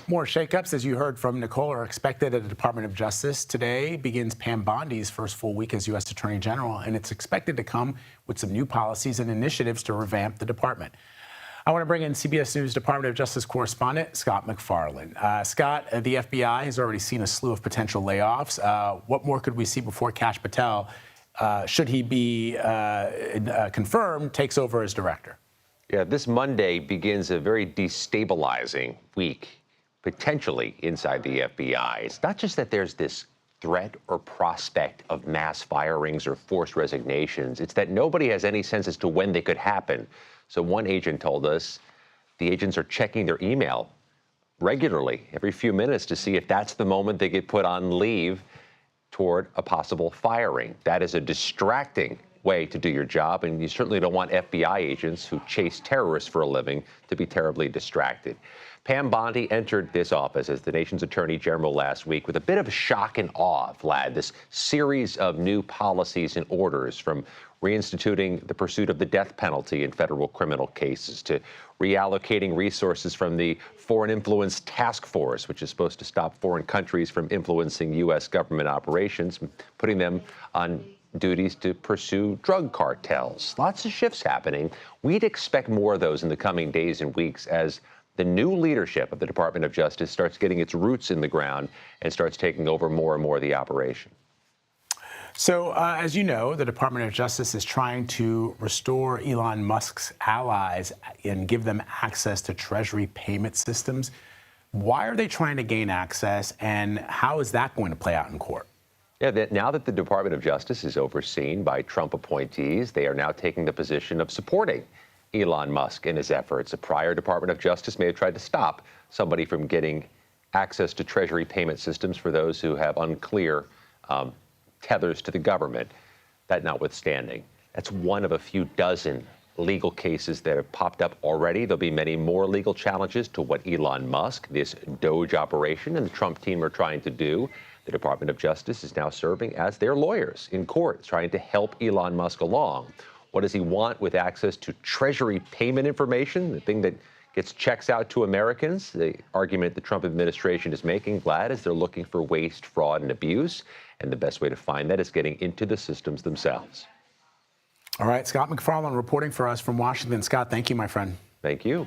More shakeups, as you heard from Nicole, are expected at the Department of Justice. Today begins Pam Bondi's first full week as U.S. Attorney General, and it's expected to come with some new policies and initiatives to revamp the department. I want to bring in CBS News Department of Justice correspondent Scott MacFarlane. Scott, the FBI has already seen a slew of potential layoffs. What more could we see before Kash Patel, should he be confirmed, takes over as director? Yeah, this Monday begins a very destabilizing week, potentially inside the FBI. It's not just that there's this threat or prospect of mass firings or forced resignations. It's that nobody has any sense as to when they could happen. So one agent told us the agents are checking their email regularly, every few minutes, to see if that's the moment they get put on leave toward a possible firing. That is a distracting way to do your job, and you certainly don't want FBI agents who chase terrorists for a living to be terribly distracted. Pam Bondi entered this office as the nation's attorney general last week with a bit of shock and awe, Vlad. This series of new policies and orders, from reinstituting the pursuit of the death penalty in federal criminal cases to reallocating resources from the Foreign Influence Task Force, which is supposed to stop foreign countries from influencing U.S. government operations, putting them on duties to pursue drug cartels. Lots of shifts happening. We'd expect more of those in the coming days and weeks as the new leadership of the Department of Justice starts getting its roots in the ground and starts taking over more and more of the operation. So, as you know, the Department of Justice is trying to restore Elon Musk's allies and give them access to Treasury payment systems. Why are they trying to gain access, and how is that going to play out in court? Yeah, now that the Department of Justice is overseen by Trump appointees, they are now taking the position of supporting Elon Musk in his efforts. A prior Department of Justice may have tried to stop somebody from getting access to Treasury payment systems for those who have unclear tethers to the government. That notwithstanding, that's one of a few dozen legal cases that have popped up already. There'll be many more legal challenges to what Elon Musk, this DOJ operation, and the Trump team are trying to do. The Department of Justice is now serving as their lawyers in court, trying to help Elon Musk along. What does he want with access to Treasury payment information, the thing that gets checks out to Americans? The argument the Trump administration is making, Vlad, is they're looking for waste, fraud, and abuse. And the best way to find that is getting into the systems themselves. All right, Scott MacFarlane reporting for us from Washington. Scott, thank you, my friend. Thank you.